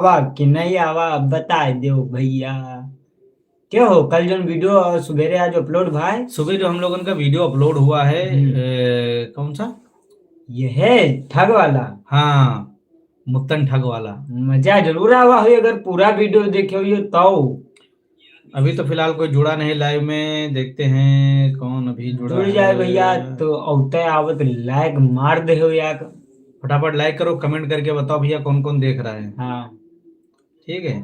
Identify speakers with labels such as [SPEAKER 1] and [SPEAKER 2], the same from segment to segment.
[SPEAKER 1] आवा कि नहीं आवा अब बता दो भैया। क्या हो कल जो वीडियो सवेरे आज अपलोड भाई।
[SPEAKER 2] सुबह जो हम लोगों का वीडियो अपलोड हुआ है
[SPEAKER 1] हम्म।
[SPEAKER 2] कौन सा?
[SPEAKER 1] ये है ठग वाला।
[SPEAKER 2] हाँ, मुत्तन ठग वाला।
[SPEAKER 1] मजा जरूर आवा हुई अगर पूरा वीडियो देखे हुई तो।
[SPEAKER 2] अभी तो फिलहाल कोई जुड़ा नहीं लाइव में, देखते हैं कौन अभी जुड़ा
[SPEAKER 1] जुड़ जाए भैया
[SPEAKER 2] है।
[SPEAKER 1] तो औते आवत लाइक मार दे हो यार।
[SPEAKER 2] फटाफट लाइक करो, कमेंट करके बताओ भैया कौन कौन देख रहा है।
[SPEAKER 1] हाँ।
[SPEAKER 2] ठीक है।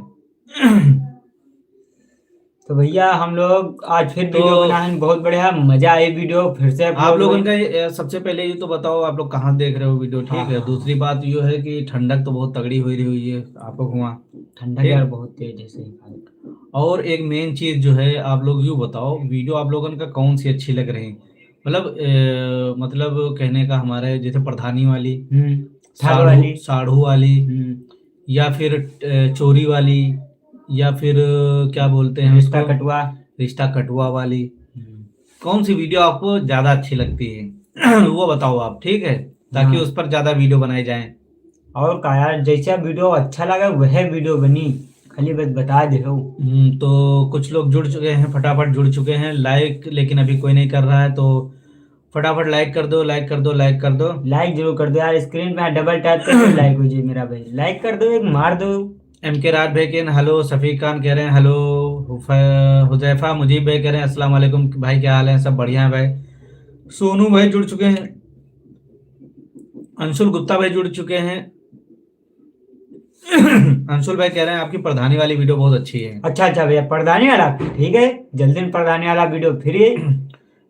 [SPEAKER 1] तो भैया हम लोग आज फिर
[SPEAKER 2] तो
[SPEAKER 1] वीडियो बनाए हैं, बहुत बढ़िया मजा आई, वीडियो फिर से
[SPEAKER 2] आप
[SPEAKER 1] अपलोड
[SPEAKER 2] लोगों
[SPEAKER 1] हुई।
[SPEAKER 2] का सबसे पहले ये तो बताओ आप लोग कहाँ देख रहे हो वीडियो।
[SPEAKER 1] हाँ
[SPEAKER 2] ठीक है,
[SPEAKER 1] हाँ
[SPEAKER 2] दूसरी बात ये है कि ठंडक तो बहुत तगड़ी हुई है आप लोग वहाँ।
[SPEAKER 1] ठंडक यार
[SPEAKER 2] ठीक।
[SPEAKER 1] बहुत तेज है सही।
[SPEAKER 2] और एक मेन चीज जो है, आप लोग यूँ बताओ वीडियो आप लोगों का कौन सी अच्छी लग रही। मतलब मतलब कहने का हमारा है, जैसे प्रधानी वाली,
[SPEAKER 1] ठग
[SPEAKER 2] साढ़ू
[SPEAKER 1] वाली।
[SPEAKER 2] साढ़ू वाली,
[SPEAKER 1] हम्म।
[SPEAKER 2] या फिर चोरी वाली, या फिर क्या बोलते हैं
[SPEAKER 1] रिश्ता
[SPEAKER 2] उसको,
[SPEAKER 1] कटवा।
[SPEAKER 2] रिश्ता कटुआ वाली।
[SPEAKER 1] हम्म।
[SPEAKER 2] कौन सी वीडियो आपको ज्यादा अच्छी लगती है वो बताओ आप। ठीक है, ताकि
[SPEAKER 1] हाँ।
[SPEAKER 2] उस पर ज्यादा वीडियो बनाए जाएं।
[SPEAKER 1] और का यार जैसा वीडियो अच्छा लगा वह वीडियो बनी। खाली बस बता दे हो।
[SPEAKER 2] तो कुछ लोग जुड़ चुके हैं, फटाफट जुड़ चुके हैं। लाइक लेकिन अभी कोई नहीं कर रहा है, तो फटाफट लाइक कर दो, लाइक कर दो, लाइक कर दो।
[SPEAKER 1] लाइक जरूर कर दो यार, स्क्रीन पे डबल टैप करके लाइक हो जाए मेरा भाई, लाइक कर दो एक मार दो।
[SPEAKER 2] एम के राज भाई कह हेलो, सफ़ी खान कह रहे हैं हेलो, हुजैफा मुजीब भाई कह रहे हैं अस्सलाम वालेकुम भाई, क्या हाल है? सब बढ़िया है भाई। सोनू भाई जुड़ चुके हैं, अंशुल गुप्ता भाई जुड़ चुके हैं। अंशुल भाई कह रहे हैं आपकी प्रधानी वाली वीडियो बहुत अच्छी है।
[SPEAKER 1] अच्छा अच्छा भैया प्रधानी वाला ठीक है। जल्दी में प्रधानी वाला वीडियो फ्री है।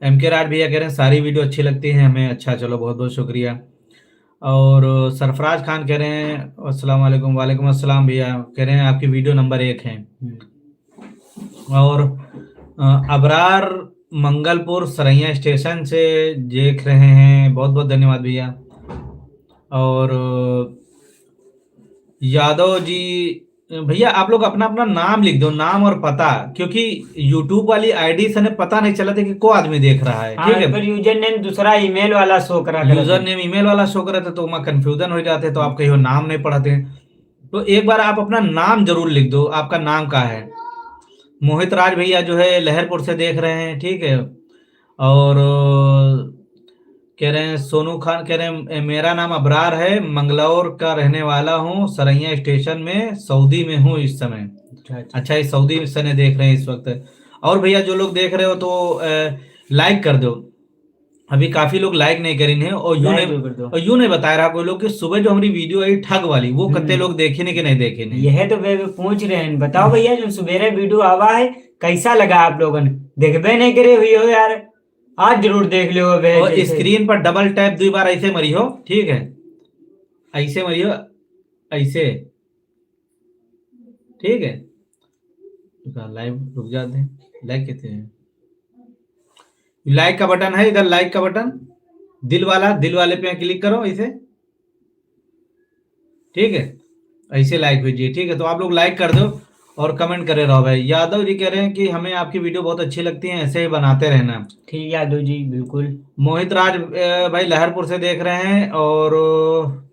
[SPEAKER 2] एम के राज भैया कह रहे हैं सारी वीडियो अच्छी लगती है हमें। अच्छा चलो, बहुत बहुत शुक्रिया। और सरफराज खान कह रहे हैं अस्सलाम वालेकुम। वालेकुम अस्सलाम भैया, कह रहे हैं आपकी वीडियो नंबर 1 है। और अबरार मंगलपुर सरैया स्टेशन से देख रहे हैं, बहुत बहुत धन्यवाद भैया। और यादव जी, भैया आप लोग अपना अपना नाम लिख दो, नाम और पता, क्योंकि यूट्यूब वाली आईडी से ने पता नहीं चला था कि को आदमी देख रहा है।
[SPEAKER 1] हाँ
[SPEAKER 2] ठीक
[SPEAKER 1] इस
[SPEAKER 2] है,
[SPEAKER 1] पर यूजर नेम दूसरा ईमेल वाला शो करा
[SPEAKER 2] यूजर
[SPEAKER 1] करते।
[SPEAKER 2] नेम ईमेल वाला शो कर रहे थे तो वहाँ कंफ्यूजन हो जाते, तो आप कहीं नाम नहीं पढ़ाते। तो एक बार आप अपना नाम जरूर लिख दो, आपका नाम क्या है। मोहित राज भैया जो है लहरपुर से देख रहे हैं। ठीक है। और कह रहे हैं सोनू खान कह रहे हैं मेरा नाम अबरार है, मंगलौर का रहने वाला हूँ, सरैया स्टेशन में सऊदी में हूँ इस समय।
[SPEAKER 1] अच्छा अच्छा।
[SPEAKER 2] अच्छा, ये सऊदी से ने देख रहे हैं इस वक्त। और भैया जो लोग देख रहे हो तो लाइक कर दो। अभी काफी लोग लाइक नहीं करें हैं।
[SPEAKER 1] लाइक जो कर दो।
[SPEAKER 2] और यूं नहीं बता रहा कोई लोग कि सुबह जो हमारी वीडियो आई ठग वाली, वो कितने
[SPEAKER 1] हम्म।
[SPEAKER 2] लोग देखे नहीं कि नहीं देखे नहीं।
[SPEAKER 1] यह तो वे पूछ रहे हैं, बताओ भैया जो सवेरे वीडियो आवा है कैसा लगा आप लोगों ने। देखबे नहीं करे हुई हो यार। आज जरूर देख लियो वे
[SPEAKER 2] और
[SPEAKER 1] जैसे।
[SPEAKER 2] स्क्रीन पर डबल टैप 2 बार ऐसे मरी हो। ठीक है, ऐसे मरी हो, ऐसे। ठीक है, लाइव रुक जाते हैं। लाइक कहते हैं, लाइक का बटन है इधर, लाइक का बटन दिल वाला, दिल वाले पे क्लिक करो ऐसे। ठीक है, ऐसे लाइक कीजिए। ठीक है, तो आप लोग लाइक कर दो और कमेंट करे रहो भाई। यादव जी कह रहे हैं कि हमें आपकी वीडियो बहुत अच्छी लगती है, ऐसे ही बनाते रहना।
[SPEAKER 1] ठीक है यादव जी बिल्कुल।
[SPEAKER 2] मोहित राज भाई लहरपुर से देख रहे हैं। और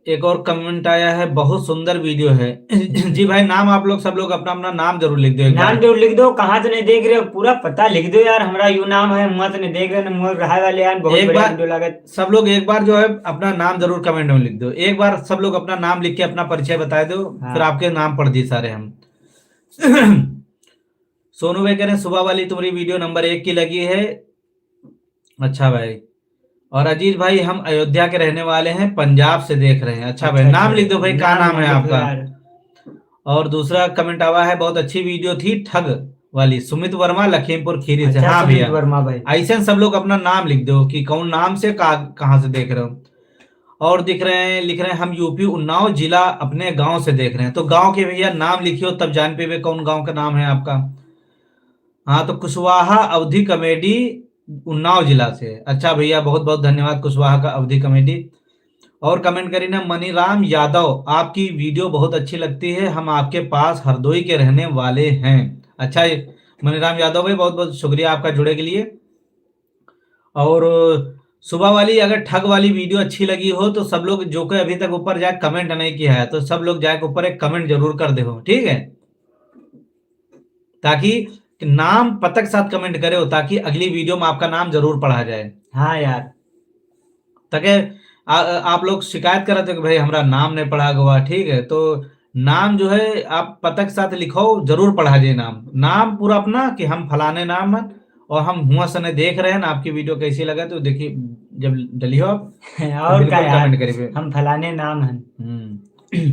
[SPEAKER 2] एक और कमेंट आया है, बहुत सुंदर वीडियो है। जी भाई, नाम आप लोग सब लोग अपना अपना नाम जरूर लिख दो एक बार।
[SPEAKER 1] नाम जरूर लिख दो, कहाँ से नहीं देख रहे हो पूरा पता लिख दो यार, हमारा यू नाम है मत नहीं देख रहे मोर रहा वाले यार, बहुत
[SPEAKER 2] एक
[SPEAKER 1] बढ़िया
[SPEAKER 2] बार
[SPEAKER 1] वीडियो लागत।
[SPEAKER 2] सब लोग एक बार जो है अपना नाम जरूर कमेंट में लिख दो। एक बार सब लोग अपना नाम लिख के अपना परिचय बता दो, फिर
[SPEAKER 1] हाँ।
[SPEAKER 2] आपके नाम पढ़ दिए सारे हम। सोनू भाई कह रहे हैं सुबह वाली तुम्हारी वीडियो नंबर 1 की लगी है। अच्छा भाई। और अजीत भाई हम अयोध्या के रहने वाले हैं, पंजाब से देख रहे हैं। अच्छा भाई,
[SPEAKER 1] अच्छा अच्छा
[SPEAKER 2] नाम लिख दो भाई, क्या
[SPEAKER 1] नाम
[SPEAKER 2] नाम
[SPEAKER 1] ना
[SPEAKER 2] है
[SPEAKER 1] लिखो
[SPEAKER 2] आपका।
[SPEAKER 1] यार।
[SPEAKER 2] और दूसरा कमेंट आवा है, बहुत अच्छी वीडियो थी ठग वाली, सुमित वर्मा लखीमपुर खीरी से।
[SPEAKER 1] अच्छा
[SPEAKER 2] हाँ
[SPEAKER 1] सुमित
[SPEAKER 2] भैया,
[SPEAKER 1] वर्मा भाई।
[SPEAKER 2] ऐसे सब लोग अपना नाम लिख दो कि कौन नाम से कहाँ से देख रहे हो। और दिख रहे हैं, लिख रहे हैं हम यूपी उन्नाव जिला अपने गांव से देख रहे हैं। तो गांव के भैया नाम लिखियो, तब जान पे कौन गांव का नाम है आपका। हाँ, तो कुशवाहा अवधि कॉमेडी उन्नाव जिला से। अच्छा भैया, बहुत बहुत धन्यवाद कुशवाहा का अवधि कॉमेडी। और कमेंट करी ना मनीराम यादव, आपकी वीडियो बहुत अच्छी लगती है, हम आपके पास हरदोई के रहने वाले हैं। अच्छा मनीराम यादव भाई, बहुत बहुत शुक्रिया आपका जुड़े के लिए। और सुबह वाली अगर ठग वाली वीडियो अच्छी लगी हो तो सब लोग जो कोई अभी तक ऊपर जाके कमेंट नहीं किया है तो सब लोग जाके ऊपर एक कमेंट जरूर कर दे हो, ठीक है, ताकि नाम पता के साथ कमेंट करे हो ताकि अगली वीडियो में आपका नाम जरूर पढ़ा जाए।
[SPEAKER 1] हाँ यार,
[SPEAKER 2] ताकि आप लोग शिकायत कर रहे थे कि भाई हमारा नाम नहीं पढ़ा हुआ, ठीक है, तो नाम जो है आप पता के साथ लिखो, जरूर पढ़ा जाए नाम, नाम पूरा अपना कि हम फलाने नाम हैं और हम हुआ सने देख रहे हैं ना, आपकी वीडियो कैसी लगा तो देखिए जब डली हो आप तो
[SPEAKER 1] और क्या
[SPEAKER 2] बिल्कुल
[SPEAKER 1] यार,
[SPEAKER 2] कमेंट करिए।
[SPEAKER 1] हम फलाने नाम हैं,
[SPEAKER 2] हम्म।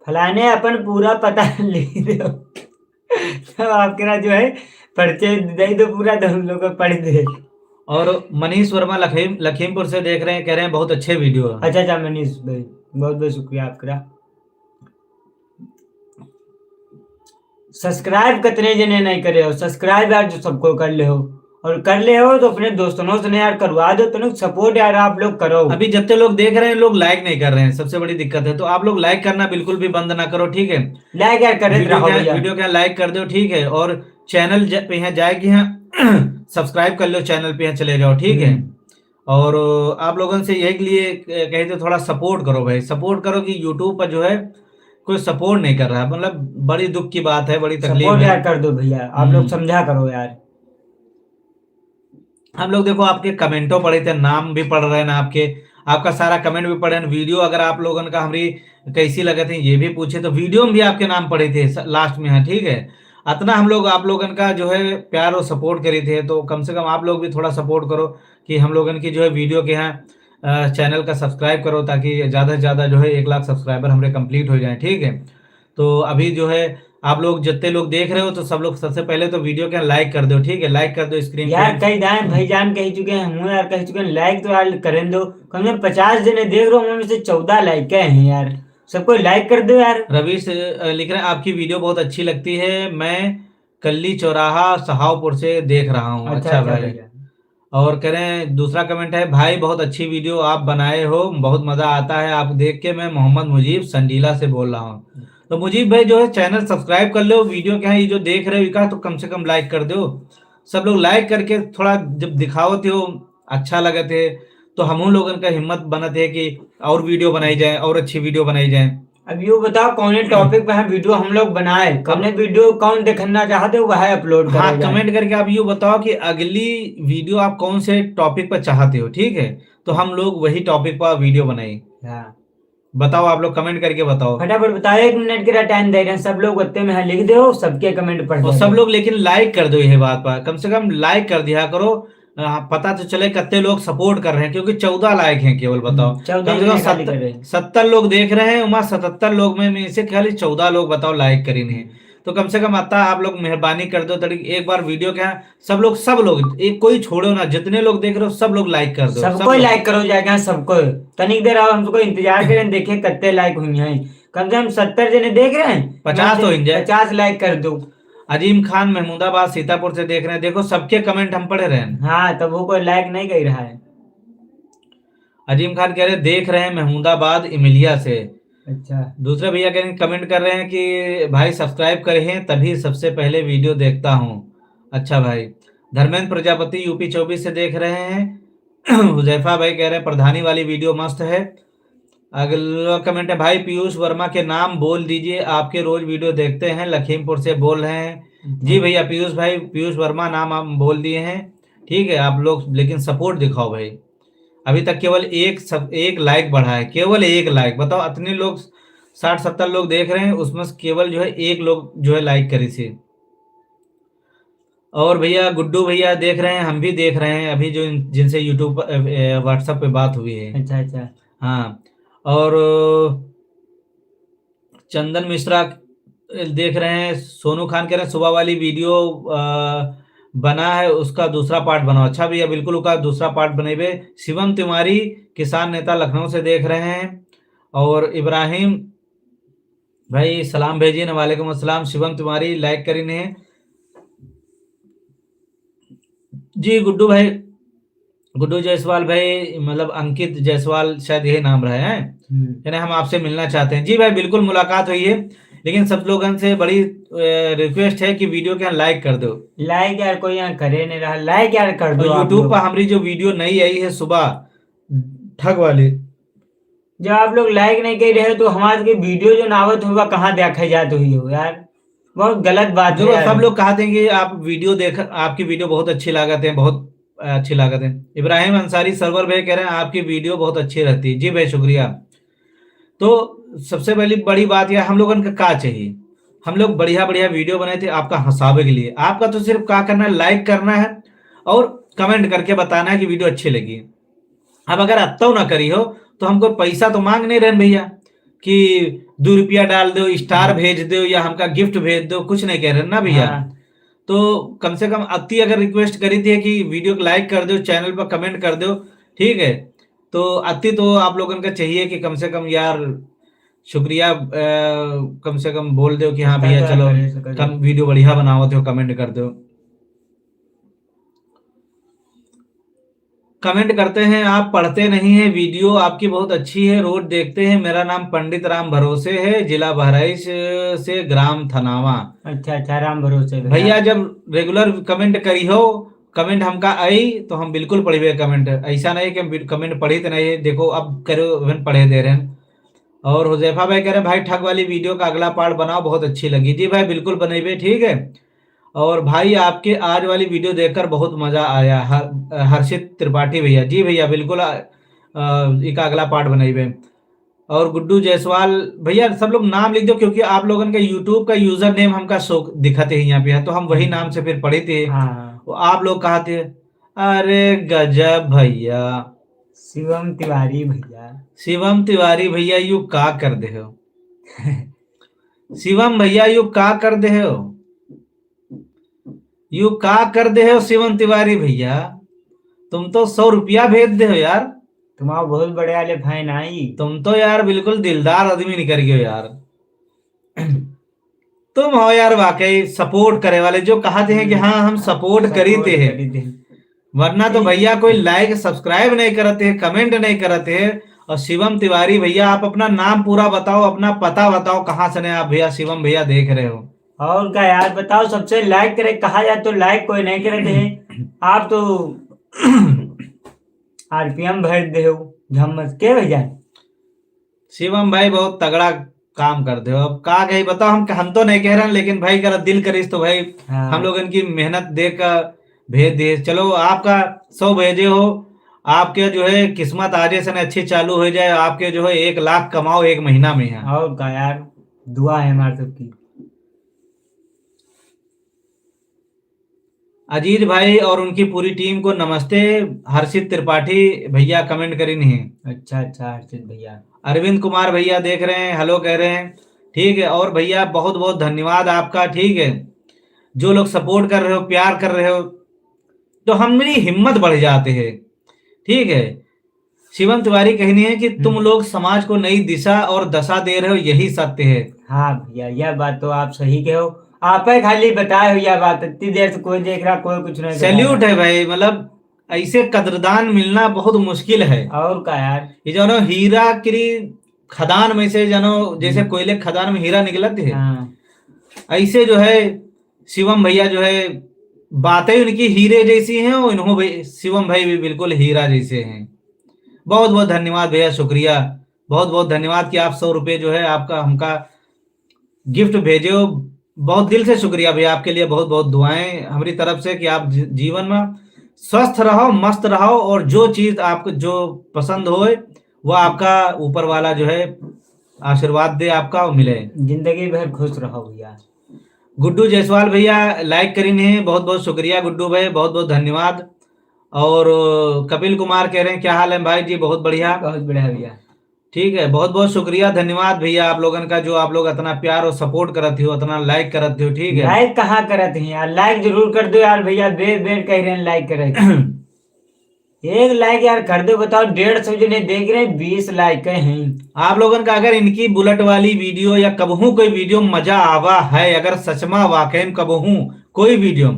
[SPEAKER 1] फलाने अपन पूरा पता लिख दो तब आपके ना जो है पर्चे दे दो पूरा, तो हम लोग को पढ़ दे।
[SPEAKER 2] और मनीष वर्मा लखीमपुर से देख रहे हैं, कह रहे हैं बहुत अच्छे वीडियो हैं।
[SPEAKER 1] अच्छा अच्छा मनीष भाई, बहुत बहुत शुक्रिया आपका। सब्सक्राइब कितने जने नहीं करे हो, सब्सक्राइब यार जो सबको कर ले हो, और कर ले हो तो अपने दोस्तों से यार करवा दो, तो सपोर्ट यार आप लोग करो।
[SPEAKER 2] अभी जितने लोग देख रहे हैं लोग लाइक नहीं कर रहे हैं, सबसे बड़ी दिक्कत है, तो आप लोग लाइक करना बिल्कुल भी बंद ना करो, ठीक है,
[SPEAKER 1] लाइक यार करे रहो भैया,
[SPEAKER 2] वीडियो क्या लाइक कर दो, ठीक है, और चैनल पे यहाँ जाएगी यहाँ सब्सक्राइब कर लो, चैनल पे यहाँ चले जाओ, ठीक है। और आप लोगों से यही के लिए कहे थे थोड़ा सपोर्ट करो भाई, सपोर्ट करो कि यूट्यूब पर जो है कोई सपोर्ट नहीं कर रहा है, मतलब बड़ी दुख की बात है, बड़ी तकलीफ
[SPEAKER 1] सपोर्ट
[SPEAKER 2] है।
[SPEAKER 1] यार कर दो भैया, आप लोग समझा करो यार।
[SPEAKER 2] हम लोग देखो आपके कमेंटों पढ़े थे, नाम भी पढ़ रहे हैं ना आपके, आपका सारा कमेंट भी पढ़े हैं, वीडियो अगर आप लोगों का हमारी कैसी लगे थे ये भी पूछे, तो वीडियो में भी आपके नाम पढ़े थे लास्ट में है, ठीक है। इतना हम लोग आप लोगों का जो है प्यार और सपोर्ट करे थे, तो कम से कम आप लोग भी थोड़ा सपोर्ट करो कि हम लोगों की जो है वीडियो के यहाँ चैनल का सब्सक्राइब करो, ताकि ज़्यादा से ज़्यादा जो है 1 लाख सब्सक्राइबर हमारे कंप्लीट हो जाए, ठीक है। तो अभी जो है आप लोग जितने लोग देख रहे हो तो सब लोग सबसे पहले तो वीडियो के लाइक कर दो, ठीक है, लाइक कर दो स्क्रीन
[SPEAKER 1] यार कई दाएं भाईजान कह चुके हैं, हम यार कह चुके हैं, लाइक तो यार करें दो, कम से कम 50 जने देख रहे हो, उनमें से 14 लाइक के हैं यार, सबको लाइक कर दो यार।
[SPEAKER 2] रवि से लिख रहे हैं आपकी वीडियो बहुत अच्छी लगती है, मैं कल्ली चौराहा सहावपुर से देख रहा हूँ। अच्छा भाई।
[SPEAKER 1] भैया।
[SPEAKER 2] और कह रहे हैं दूसरा कमेंट है, भाई बहुत अच्छी वीडियो आप बनाए हो, बहुत मजा आता है आप देख के, मैं मोहम्मद मुजीब संडीला से बोल रहा हूँ। तो मुजीब भाई जो है चैनल सब्सक्राइब कर लो, वीडियो क्या है ये जो देख रहे हो का तो कम से कम लाइक कर दो, सब लोग लाइक करके थोड़ा जब दिखाओ थे अच्छा लगे थे तो हम लोगों का हिम्मत बनत है कि और वीडियो बनाई जाए और अच्छी वीडियो बनाई जाए।
[SPEAKER 1] अब ये बताओ कौन टॉपिक पे हम वीडियो हम लोग बनाए, कौन वीडियो कौन देखना चाहते हो वह अपलोड
[SPEAKER 2] हाँ
[SPEAKER 1] करें।
[SPEAKER 2] कमेंट करके आप ये बताओ कि अगली वीडियो आप कौन से टॉपिक पर चाहते हो, ठीक है, तो हम लोग वही टॉपिक पर वीडियो बनाए।
[SPEAKER 1] हाँ
[SPEAKER 2] बताओ आप लोग कमेंट करके बताओ,
[SPEAKER 1] फटाफट बताओ, 1 मिनट का टाइम दे रहे हैं, सब लोग उत्ते में लिख दो, सबके कमेंट पढ़
[SPEAKER 2] और सब लोग लेकिन लाइक कर दो, ये बात पर कम से कम लाइक कर दिया करो, पता तो चले कितने लोग सपोर्ट कर रहे हैं, क्योंकि 14 लाइक हैं केवल, बताओ कम से कम 70 लोग देख रहे हैं, उमा 77 लोग में से खाली 14 लोग बताओ लाइक करेंगे, तो कम से कम आता आप लोग मेहरबानी कर दो, तरीके एक बार वीडियो क्या सब लोग एक कोई छोड़ो ना, जितने लोग देख रहे हो सब लोग लाइक कर दो,
[SPEAKER 1] सबको लाइक करो जाएगा, सबको तनिक देर आओ, हमको इंतजार करें देखे कितने लाइक हुई हैं, कम से कम 70 जने देख रहे हैं,
[SPEAKER 2] 50 तो
[SPEAKER 1] 50 लाइक कर दो।
[SPEAKER 2] अजीम खान महमूदाबाद सीतापुर से देख रहे हैं, देखो सबके कमेंट हम पढ़ रहे हैं।
[SPEAKER 1] हाँ तब वो कोई लाइक नहीं कर रहा है।
[SPEAKER 2] अजीम खान कह रहे हैं देख रहे हैं महमूदाबाद इमिलिया से।
[SPEAKER 1] अच्छा
[SPEAKER 2] दूसरे भैया कह रहे हैं कमेंट कर रहे हैं कि भाई सब्सक्राइब करे हैं तभी सबसे पहले वीडियो देखता हूँ। अच्छा भाई। धर्मेंद्र प्रजापति यूपी 24 से देख रहे हैं। हुजैफा भाई कह रहे हैं प्रधानी वाली वीडियो मस्त है। अगला कमेंट है भाई पीयूष वर्मा के नाम बोल दीजिए, आपके रोज वीडियो देखते हैं, लखीमपुर से बोल रहे हैं। जी भैया पीयूष भाई, पीयूष वर्मा नाम हम बोल दिए हैं, ठीक है, आप लोग लेकिन सपोर्ट दिखाओ भाई। अभी तक केवल एक लाइक बढ़ा है, केवल 1 लाइक, बताओ इतने लोग 60-70 लोग देख रहे हैं, उसमें केवल जो है 1 लोग जो है लाइक करी थी। और भैया गुड्डू भैया देख रहे हैं, हम भी देख रहे हैं अभी जो जिनसे यूट्यूब व्हाट्सएप पे बात हुई है।
[SPEAKER 1] अच्छा अच्छा
[SPEAKER 2] हाँ। और चंदन मिश्रा देख रहे हैं। सोनू खान कह रहे हैं सुबह वाली वीडियो बना है उसका दूसरा पार्ट बनाओ। अच्छा भैया बिल्कुल उसका दूसरा पार्ट बनेबे। शिवम तिवारी किसान नेता लखनऊ से देख रहे हैं। और इब्राहिम भाई सलाम भेजिए न, वालेकुम अस्सलाम। शिवम तिवारी लाइक करीने जी। गुड्डू भाई, गुड्डू जायसवाल भाई, मतलब अंकित जायसवाल शायद यही नाम रहे हैं, यानी हम आपसे मिलना चाहते हैं। जी भाई बिल्कुल मुलाकात हुई है, लेकिन सब लोगों से बड़ी रिक्वेस्ट है कि वीडियो के यहाँ लाइक कर दो।
[SPEAKER 1] लाइक यार कोई यहाँ करे नहीं रहा, लाइक यार कर
[SPEAKER 2] और
[SPEAKER 1] दो आप
[SPEAKER 2] यूट्यूब
[SPEAKER 1] लोग।
[SPEAKER 2] पर हमारी जो वीडियो नई आई है सुबह ठग वाली,
[SPEAKER 1] जब आप लोग लाइक नहीं कर रहे हो तो हमारे की वीडियो जो नावत होगा कहाँ देखा जात हुई हो यार, बहुत गलत बात है
[SPEAKER 2] जो
[SPEAKER 1] यार।
[SPEAKER 2] सब लोग कहते हैं कि आप वीडियो देख, आपकी वीडियो बहुत अच्छी लागत है, बहुत अच्छी लागत है। इब्राहिम अंसारी सरवर भाई कह रहे हैं आपकी वीडियो बहुत अच्छी रहती है। जी भाई शुक्रिया। तो सबसे पहली बड़ी बात यह हम लोगों का चाहिए, हम लोग बढ़िया बढ़िया वीडियो बनाए थे आपका हंसावे के लिए। आपका तो सिर्फ क्या करना है, लाइक करना है और कमेंट करके बताना है कि वीडियो अच्छी लगी। अब अगर अत्तो ना करी हो तो हमको पैसा तो मांग नहीं रहे भैया कि 2 रुपया डाल दो, स्टार भेज दो या हमका गिफ्ट भेज दो, कुछ नहीं कह रहे ना भैया।
[SPEAKER 1] हाँ।
[SPEAKER 2] तो कम से कम अति अगर रिक्वेस्ट करी थी कि वीडियो को लाइक कर दो, चैनल पर कमेंट कर दो, ठीक है। तो अति तो आप लोगों का चाहिए कि कम से कम यार शुक्रिया, कम से कम बोल दो कि हाँ
[SPEAKER 1] इतना
[SPEAKER 2] भैया
[SPEAKER 1] तो
[SPEAKER 2] चलो
[SPEAKER 1] करे सके।
[SPEAKER 2] कम वीडियो बढ़िया बनाओ तो कमेंट कर दो। कमेंट करते हैं आप, पढ़ते नहीं हैं। वीडियो आपकी बहुत अच्छी है, रोज देखते हैं। मेरा नाम पंडित राम भरोसे है, जिला बहराइच से, ग्राम थनावा।
[SPEAKER 1] अच्छा अच्छा, राम भरोसे
[SPEAKER 2] भैया जब रेगुलर कमेंट करी हो, कमेंट हमका आई तो हम बिल्कुल पढ़िए कमेंट। ऐसा नहीं कि हम कमेंट पढ़ी तो नहीं, देखो अब करो इवन पढ़े दे रहे हैं। और हुजैफा भाई कह रहे हैं भाई ठग वाली वीडियो का अगला पार्ट बनाओ, बहुत अच्छी लगी। जी भाई बिल्कुल बनेबे, ठीक है। और भाई आपके आज वाली वीडियो देखकर बहुत मजा आया। हर्षित त्रिपाठी भैया, जी भैया बिल्कुल एक अगला पार्ट बनाइबे। और गुड्डू जायसवाल भैया, सब लोग नाम लिख दो क्योंकि आप लोगों का यूट्यूब का यूजर नेम हमका शो दिखाते हैं यहाँ पे, तो हम वही नाम से फिर पढ़े थे।
[SPEAKER 1] हाँ।
[SPEAKER 2] वो आप लोग कहा थे, अरे गजब भैया।
[SPEAKER 1] शिवम तिवारी भैया।
[SPEAKER 2] शिवम तिवारी भैया यू का कर दे हो। शिवम भैया यू का कर दे हो, यू का कर दे हो शिवम तिवारी भैया। तुम तो 100 रुपया भेज दे हो यार।
[SPEAKER 1] तुम्हारा बहुत बड़े वाले फैन आई।
[SPEAKER 2] तुम तो यार बिल्कुल दिलदार आदमी निकल गए हो यार। तुम हो यार वाकई सपोर्ट करे वाले, जो कहते हैं कि हाँ हम सपोर्ट करीते हैं। वरना तो भैया कोई लाइक सब्सक्राइब नहीं करते हैं, कमेंट नहीं करते हैं। और शिवम तिवारी भैया आप अपना नाम पूरा बताओ, अपना पता बताओ, कहाँ से ने आप भैया शिवम भैया देख रहे हो।
[SPEAKER 1] और क्या यार बताओ, सबसे लाइक करे कहा जाए तो लाइक कोई नहीं करते हैं। आप तो आरपीएम भर दे हो झम्मस के भैया।
[SPEAKER 2] शिवम भाई बहुत तगड़ा काम कर दे हो। अब का कही बताओ, हम तो नहीं कह रहे हैं, लेकिन भाई कर दिल करीस तो भाई
[SPEAKER 1] हाँ।
[SPEAKER 2] हम लोग इनकी मेहनत देख कर भेज दिए। चलो आपका 100 भेजे हो, आपके जो है किस्मत आगे से न अच्छी चालू हो जाए, आपके जो है 1 लाख कमाओ 1 महीना में है।
[SPEAKER 1] और क्या यार, दुआ है हमारे सबकी।
[SPEAKER 2] अजीत भाई और उनकी पूरी टीम को नमस्ते। हर्षित त्रिपाठी भैया कमेंट करी नहीं।
[SPEAKER 1] अच्छा अच्छा हर्षित भैया।
[SPEAKER 2] अरविंद कुमार भैया देख रहे हैं, हेलो कह रहे हैं, ठीक है। और भैया बहुत बहुत धन्यवाद आपका, ठीक है। जो लोग सपोर्ट कर रहे हो, प्यार कर रहे हो, तो हमारी हिम्मत बढ़ जाते हैं, ठीक है। शिवम तिवारी कहनी है कि तुम लोग समाज को नई दिशा और दशा दे रहे हो, यही सत्य है।
[SPEAKER 1] हाँ भैया यह बात तो आप सही कहो। आप ही खाली बताए हो यह बात, इतनी देर से कोई देख रहा, कोई कुछ नहीं बता
[SPEAKER 2] सैल्यूट
[SPEAKER 1] रहा।
[SPEAKER 2] है भाई, मतलब ऐसे कदरदान मिलना बहुत मुश्किल है।
[SPEAKER 1] और क्या यार।
[SPEAKER 2] ये जो ना हीरा की खदान में से जनो, जैसे कोयले की खदान में हीरा निकलते हैं,
[SPEAKER 1] हाँ।
[SPEAKER 2] ऐसे जो है शिवम भैया जो है बातें उनकी हीरे जैसी हैं, और इन्हों भाई शिवम भाई भी बिल्कुल हीरा जैसे हैं। बहुत बहुत धन्यवाद भैया, शुक्रिया, बहुत बहुत धन्यवाद कि आप 100 रुपये जो है आपका हमका गिफ्ट भेजे हो। बहुत दिल से शुक्रिया भैया, आपके लिए बहुत बहुत दुआएं हमारी तरफ से कि आप जीवन में स्वस्थ रहो, मस्त रहो, और जो चीज आपको जो पसंद हो वो आपका ऊपर वाला जो है आशीर्वाद दे, आपका वो मिले।
[SPEAKER 1] जिंदगी भर खुश रहो भैया।
[SPEAKER 2] गुड्डू जायसवाल भैया लाइक करीन है, बहुत बहुत शुक्रिया गुड्डू भाई, बहुत बहुत धन्यवाद। और कपिल कुमार कह रहे हैं क्या हाल है भाई, जी बहुत बढ़िया,
[SPEAKER 1] बहुत बढ़िया भैया।
[SPEAKER 2] ठीक है। बहुत बहुत शुक्रिया, धन्यवाद भैया आप लोगन का, जो आप लोग इतना प्यार और सपोर्ट करते हो, इतना लाइक करते हो, ठीक है।
[SPEAKER 1] लाइक कहाँ करते हैं यार, लाइक जरूर कर दो यार भैया, बेर बेर कह रहे हैं लाइक करे। एक लाइक यार कर दो, बताओ 150 जने देख रहे हैं, 20 लाइक हैं।
[SPEAKER 2] आप लोगन का अगर इनकी बुलेट वाली वीडियो या कबहू कोई वीडियो मजा आवा है, अगर सचमा वाकई में कबहू कोई वीडियो,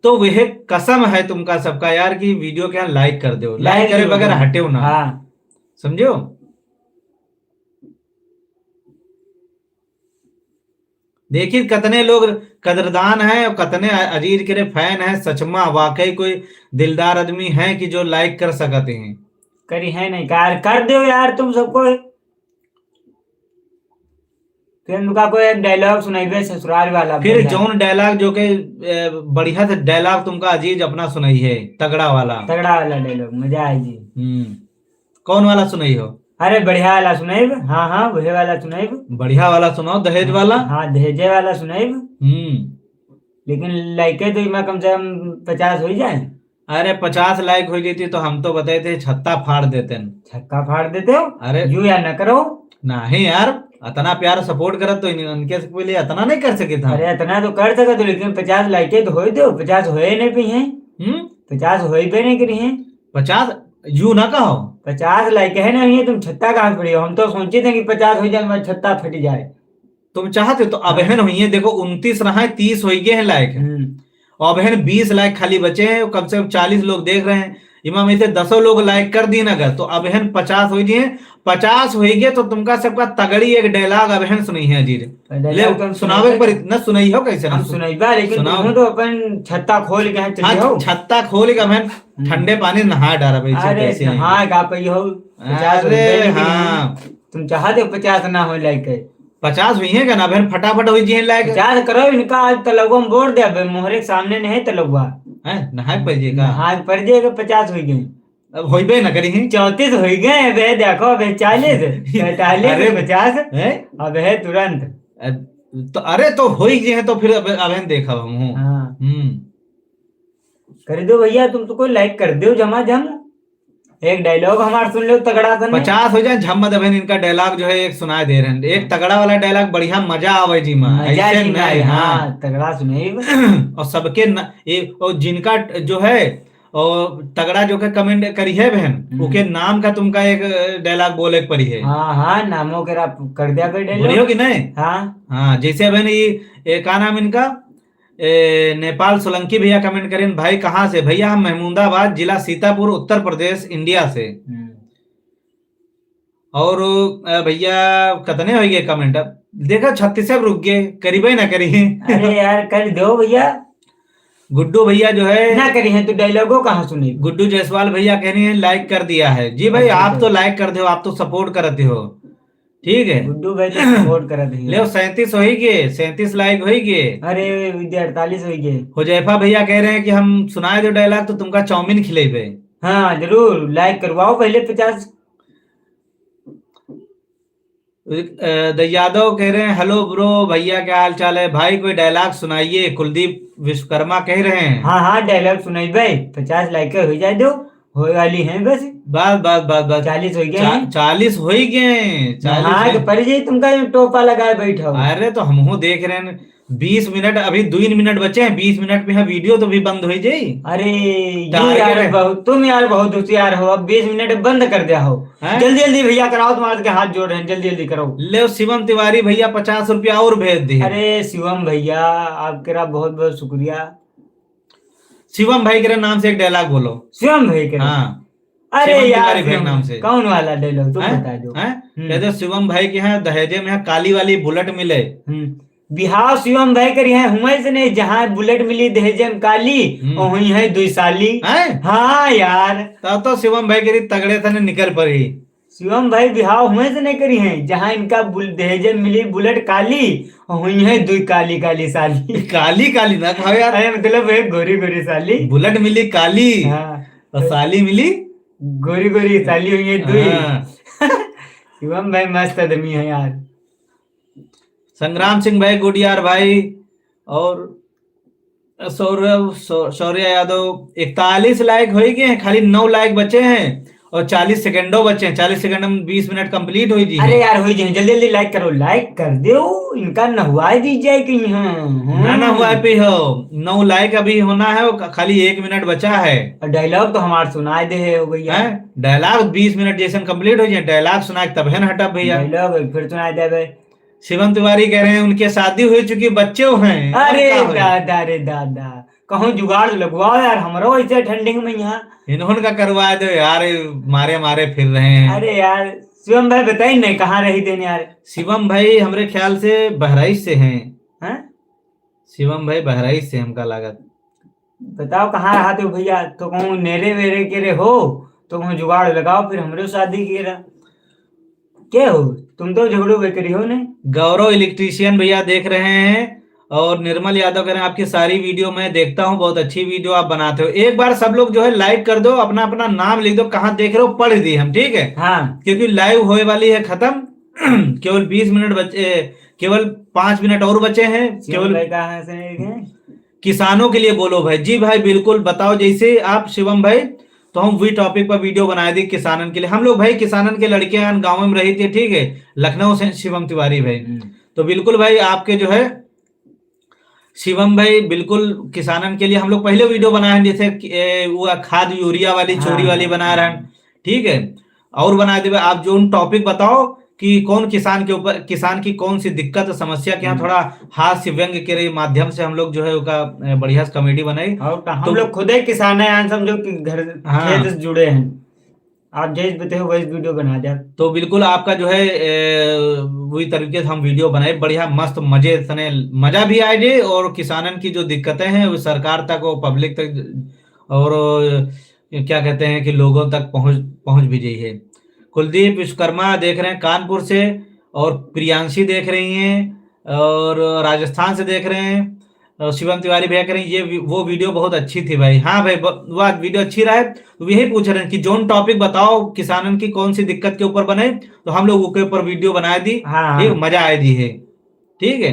[SPEAKER 2] तो वह कसम है तुमका सबका यार कि वीडियो के यहाँ लाइक कर दो, लाइक करे बगैर हटे ना।
[SPEAKER 1] हाँ।
[SPEAKER 2] समझो। देखिए कितने लोग कदरदान है और कितने अजीज के फैन है। सचमा वाकई कोई दिलदार आदमी है कि जो लाइक कर सकते हैं।
[SPEAKER 1] करी है नहीं कार कर दो यार तुम सबको। फिर उनका कोई एक डायलॉग सुनाइबे ससुराल वाला
[SPEAKER 2] फिर
[SPEAKER 1] बढ़िया।
[SPEAKER 2] जौन डायलॉग जो के बढ़िया से डायलॉग तुमका अजीज अपना सुनाई है, तगड़ा वाला।
[SPEAKER 1] तगड़ा वाला डायलॉग मजा आएगी।
[SPEAKER 2] कौन वाला सुनाई हो?
[SPEAKER 1] अरे बढ़िया वाला सुनाइब। हाँ हाँ वही वाला सुनाइब।
[SPEAKER 2] बढ़िया वाला सुनाओ, दहेज वाला।
[SPEAKER 1] हाँ दहेजे वाला सुनाइब। लेकिन लाइके तो इमा कम से कम 50 हो जाए।
[SPEAKER 2] अरे 50 लाइक हो जाती तो हम तो बताए थे छत्ता फाड़ देते।
[SPEAKER 1] छक्का फाड़ देते हो।
[SPEAKER 2] अरे
[SPEAKER 1] यू या न करो।
[SPEAKER 2] नहीं यार, इतना प्यार सपोर्ट करत तो इनके के लिए इतना नहीं कर सके था।
[SPEAKER 1] अरे इतना तो कर सका तो, लेकिन 50 लाइके तो हो दो। 50 होए नहीं पी हैं। 50 होए पे नहीं करी हैं।
[SPEAKER 2] 50 यू ना कहो।
[SPEAKER 1] 50 लाइक है नहीं है, तुम छत्ता कहाँ पड़ी हो? हम तो सोचे थे कि 50 हो जाए हमारा छत्ता फट जाए।
[SPEAKER 2] तुम चाहते तो अब है हुई है, देखो 29 रहा है, 30 हो गए हैं लाइक। अब है 20 लाइक खाली बचे हैं, कम से कम 40 लोग देख रहे हैं। इमाम इसे 10 लोग लाइक कर दिए अगर तो अब है 50 हो गए। 50 हो गए तो तुमका सबका तगड़ी एक डायलॉग अब है सुनी है अजीज। ले सुनावे पर इतना सुनाई हो कैसे ना?
[SPEAKER 1] हम सुनाइबा, लेकिन तुम तो अपन छत्ता खोल के चले हो।
[SPEAKER 2] छत्ता खोल के मैं ठंडे पानी नहा डाला भाई।
[SPEAKER 1] अरे नहा गा पई हो। 50
[SPEAKER 2] अरे हाँ,
[SPEAKER 1] तुम चाहते हो 50 ना हो लाइक।
[SPEAKER 2] 50 हुई है क्या ना बहन? फटाफट हुई जी लाइक।
[SPEAKER 1] 50 करो इनका। आज तलगो में बोल दे, मोहरे के सामने नहीं तलगुआ
[SPEAKER 2] है नहा पड़ जाएगा।
[SPEAKER 1] नहा पड़ जाएगा। 50 हो गए।
[SPEAKER 2] अब होइबे ना करी
[SPEAKER 1] 34 हो गए। अबे देखो अबे 40 45 50
[SPEAKER 2] है
[SPEAKER 1] अब है तुरंत।
[SPEAKER 2] तो अरे तो हो ही गए हैं तो फिर अब देखा हम।
[SPEAKER 1] हाँ कर दो भैया, तुम तो कोई लाइक कर दो जमा जम। एक डायलॉग हमारा सुन लो तगड़ा सा।
[SPEAKER 2] 50 हो जाए झम्मद बहन। इनका डायलॉग जो है एक सुनाए दे रहे हैं, एक तगड़ा वाला डायलॉग बढ़िया मजा आवे जी माँ। ऐसे नहीं हाँ
[SPEAKER 1] तगड़ा सुने।
[SPEAKER 2] और सबके और जिनका जो है और तगड़ा जो के कमेंट करी है बहन, उनके नाम का तुमका एक डायलॉग बोले पड़ी है।
[SPEAKER 1] हाँ हाँ नामों के कर दिया कोई
[SPEAKER 2] बोली हो कि नहीं?
[SPEAKER 1] हाँ
[SPEAKER 2] हाँ जैसे बहन ये क्या नाम इनका नेपाल सोलंकी भैया कमेंट करें, भाई कहाँ से? भैया हम महमूदाबाद जिला सीतापुर उत्तर प्रदेश इंडिया से। और भैया कितने हो गए कमेंट? अब देखा 36 रुक गए, करीबे ना करी।
[SPEAKER 1] अरे यार कर दो भैया।
[SPEAKER 2] गुड्डू भैया जो है
[SPEAKER 1] ना करी है तो डायलॉगो कहाँ सुनी?
[SPEAKER 2] गुड्डू जायसवाल भैया कह रहे हैं लाइक कर दिया है। जी भाई आप तो लाइक कर दो, आप तो सपोर्ट करते हो। ठीक है
[SPEAKER 1] गुड्डू भाई तो सपोर्ट करते हैं।
[SPEAKER 2] ले 37 हो ही गए, 37 लाइक हो ही गए।
[SPEAKER 1] अरे 48 हो गए।
[SPEAKER 2] हुजैफा भैया कह रहे हैं कि हम सुनाए दो डायलॉग तो तुमका चाउमीन खिलेबे।
[SPEAKER 1] हाँ जरूर लाइक करवाओ पहले 50।
[SPEAKER 2] यादव कह रहे हैं हेलो ब्रो भैया क्या हाल चाल है भाई, कोई डायलॉग सुनाइए। कुलदीप विश्वकर्मा कह रहे हैं।
[SPEAKER 1] हाँ हाँ डायलॉग सुनाई भाई। 50 लाइक हो जाए दो, हो वाली है बस।
[SPEAKER 2] बस बस बस बस
[SPEAKER 1] 40 हो गए।
[SPEAKER 2] 40 हो ही गए।
[SPEAKER 1] हाँ तो पर जी तुमका टोपा लगाए बैठा।
[SPEAKER 2] अरे तो हम देख रहे हैं 20 मिनट, अभी 2 मिनट बचे हैं। 20 मिनट में वीडियो तो भी बंद हो जाए।
[SPEAKER 1] अरे यार बहुत तुम यार बहुत होशियार हो। अब 20 मिनट बंद कर दिया हो। जल्दी जल्दी भैया कराओ, तुम्हारे के हाथ जोड़ रहे हैं, जल्दी जल्दी करो।
[SPEAKER 2] ले शिवम तिवारी भैया 50 रुपया और भेज दिए।
[SPEAKER 1] अरे शिवम भैया आपका बहुत बहुत शुक्रिया।
[SPEAKER 2] शिवम भाई के नाम से एक डायलॉग बोलो।
[SPEAKER 1] शिवम भाई के
[SPEAKER 2] हाँ
[SPEAKER 1] अरे यार
[SPEAKER 2] नाम से
[SPEAKER 1] कौन वाला डायलॉग तुम बता दो।
[SPEAKER 2] कहते शिवम भाई के यहाँ दहेजे में काली वाली बुलेट मिले।
[SPEAKER 1] बिहार शिवम भाई करी है हुमई से नहीं, जहाँ बुलेट मिली दहेजे में काली वही है 2 साली। हाँ यार
[SPEAKER 2] तब तो शिवम भाई करी तगड़े थे निकल पड़ी।
[SPEAKER 1] शिवम भाई बिहार हुमई से नहीं करी है, जहाँ इनका दहेजे में मिली बुलेट काली वही है 2 काली काली साली।
[SPEAKER 2] काली काली ना खाओ यार।
[SPEAKER 1] अरे मतलब एक गोरी गोरी साली।
[SPEAKER 2] बुलेट मिली काली और साली मिली
[SPEAKER 1] गोरी गोरी साली हुई है 2। शिवम भाई मस्त आदमी है यार।
[SPEAKER 2] संग्राम सिंह भाई गुड यार भाई। और सौरभ शौर्य यादव 41 लाइक हो गए हैं, खाली 9 लाइक बचे हैं और 40 सेकंडों बचे हैं। 40 सेकंड में 20 मिनट कंप्लीट हो जी।
[SPEAKER 1] अरे यार हो जाए जल्दी जल्दी लाइक करो, लाइक कर दो। इनका नहवा दीजिए कहीं।
[SPEAKER 2] ना नहवा पे हो 9 लाइक अभी होना है, खाली 1 मिनट बचा है।
[SPEAKER 1] और डायलॉग तो हमारे सुनाए दे हो भैया।
[SPEAKER 2] डायलॉग 20 मिनट जैसे कंप्लीट हो जाए डायलॉग सुना तब है हटा भैया।
[SPEAKER 1] डायलॉग फिर सुनाए दे। शिवम
[SPEAKER 2] तिवारी कह रहे हैं उनके शादी हो चुकी बच्चे हैं।
[SPEAKER 1] अरे दादा रे दादा कहूँ जुगाड़ लगवाओ यार हमारो ऐसे ठंडिंग में यहाँ।
[SPEAKER 2] इन्होंने का करवा दो यार, मारे मारे फिर रहे हैं।
[SPEAKER 1] अरे यार शिवम भाई बताइए नहीं कहाँ रही थे यार।
[SPEAKER 2] शिवम भाई हमारे ख्याल से बहराइच से हैं।
[SPEAKER 1] हैं?
[SPEAKER 2] शिवम भाई बहराइच से हमका लागत।
[SPEAKER 1] बताओ कहाँ रहा थे भैया? तो कहूँ नेरे वेरे के रे हो तो कहूँ जुगाड़ लगाओ फिर हमरे शादी के रहा। क्या हो तुम तो झगड़ो बेकरी हो नहीं।
[SPEAKER 2] गौरव इलेक्ट्रीशियन भैया देख रहे हैं, और निर्मल यादव कह रहे हैं आपकी सारी वीडियो मैं देखता हूँ, बहुत अच्छी वीडियो आप बनाते हो। एक बार सब लोग जो है लाइक कर दो, अपना अपना नाम लिख दो, कहाँ देख रहे हो, पढ़ दी हम, ठीक है?
[SPEAKER 1] हाँ
[SPEAKER 2] क्योंकि लाइव होने वाली है खत्म। केवल 20 मिनट बचे, केवल 5 मिनट और बचे हैं केवल।
[SPEAKER 1] कहाँ से हैं?
[SPEAKER 2] किसानों के लिए बोलो भाई। जी भाई बिल्कुल बताओ, जैसे आप शिवम भाई, तो हम वही टॉपिक पर वीडियो बनाए दी किसानन के लिए। हम लोग भाई किसानन के लड़कियां गांव में रही थी, ठीक है, लखनऊ से शिवम तिवारी भाई। तो बिल्कुल भाई आपके जो है शिवम भाई बिल्कुल किसानन के लिए हम लोग पहले वीडियो बनाए हैं, जैसे वो खाद यूरिया वाली चोरी वाली बना रहे हैं, ठीक है, और बना दे। आप जो टॉपिक बताओ कि कौन किसान के ऊपर, किसान की कौन सी दिक्कत समस्या के यहाँ थोड़ा हास्य व्यंग के माध्यम से हम लोग जो है उसका बढ़िया कॉमेडी बनाई।
[SPEAKER 1] और हम लोग खुद ही किसान है यार, समझो कि घर खेत से जुड़े हैं। आप जैसे बताओ वही वीडियो बना दे।
[SPEAKER 2] तो बिल्कुल आपका जो है वही तरीके से हम वीडियो बनाए, बढ़िया मस्त मजे सने, मजा भी आए जे, और किसानन की जो दिक्कतें हैं वो सरकार तक और पब्लिक तक, और क्या कहते हैं कि लोगों तक पहुंच पहुंच भी जाइए। कुलदीप विश्वकर्मा देख रहे हैं कानपुर से, और प्रियांशी देख रही हैं, और राजस्थान से देख रहे हैं, और शिवम तिवारी भैया कह रहे हैं ये वो वीडियो बहुत अच्छी थी भाई। हाँ भाई वह वीडियो अच्छी रहा है, तो यही पूछ रहे हैं कि जोन टॉपिक बताओ किसानन की कौन सी दिक्कत के ऊपर बने, तो हम लोग उसके ऊपर वीडियो बना दी।
[SPEAKER 1] हाँ
[SPEAKER 2] ठीक, मजा आए दी है, ठीक है।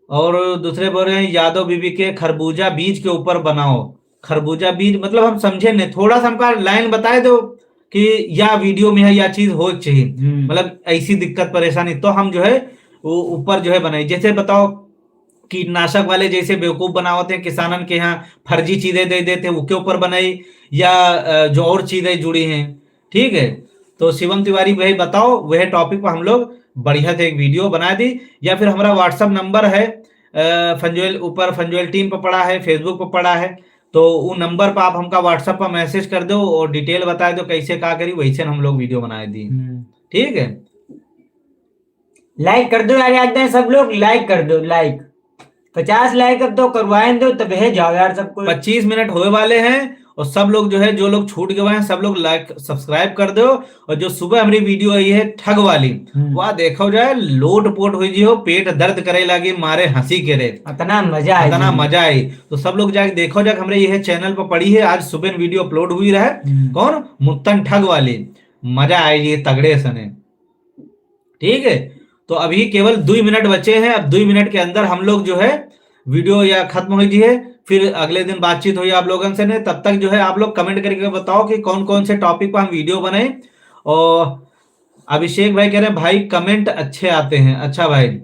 [SPEAKER 2] और दूसरे बोल रहे हैं यादव बीबी के खरबूजा बीज के ऊपर बनाओ। खरबूजा बीज मतलब हम समझे नहीं, थोड़ा सा हमका लाइन बताए दो कि या वीडियो में है या चीज हो चाहिए, मतलब ऐसी दिक्कत परेशानी, तो हम जो है वो ऊपर जो है बनाई। जैसे बताओ कीटनाशक वाले जैसे बेवकूफ बनावते हैं किसानन के यहाँ, फर्जी चीजें दे देते हैं, उसके ऊपर बनाई, या जो और चीजें जुड़ी हैं, ठीक है। तो शिवम तिवारी भाई बताओ वह टॉपिक पर हम लोग बढ़िया से एक वीडियो बना दी, या फिर हमारा व्हाट्सअप नंबर है फंजुएल, ऊपर फंजुएल टीम पर पड़ा है, फेसबुक पर पड़ा है, तो वो नंबर पर आप हमका व्हाट्सअप पर मैसेज कर दो और डिटेल बता दो कैसे क्या करी, वैसे हम लोग वीडियो बनाए दी, ठीक है।
[SPEAKER 1] लाइक कर दो यार, याद है सब लोग लाइक कर दो, लाइक 50 लाइक अब तो करवाएं दो, तब है जाओ यार सबको।
[SPEAKER 2] 25 मिनट होने वाले हैं, और सब लोग जो है, जो लोग छूट गए हैं सब लोग लाइक सब्सक्राइब कर दो। और जो सुबह हमारी वीडियो आई है ठग वाली, वह देखो जाए, लोट पोट हुई जी हो, पेट दर्द करे लगी मारे हंसी के रे,
[SPEAKER 1] इतना मजा आई,
[SPEAKER 2] इतना मजा आई। तो सब लोग जाके देखो जाके, हमारे यह चैनल पर पड़ी है, आज सुबह वीडियो अपलोड हुई रहा है, कौन मुत्तन ठग वाली, मजा आई जी तगड़े सने, ठीक है। तो अभी केवल 2 मिनट बचे हैं, अब 2 मिनट के अंदर हम लोग जो है वीडियो या खत्म हो जी है, फिर अगले दिन बातचीत हुई आप लोगों से ने। तब तक जो है आप लोग कमेंट करके बताओ कि कौन कौन से टॉपिक पर हम वीडियो बनाए। और अभिषेक भाई कह रहे हैं भाई कमेंट अच्छे आते हैं, अच्छा भाई।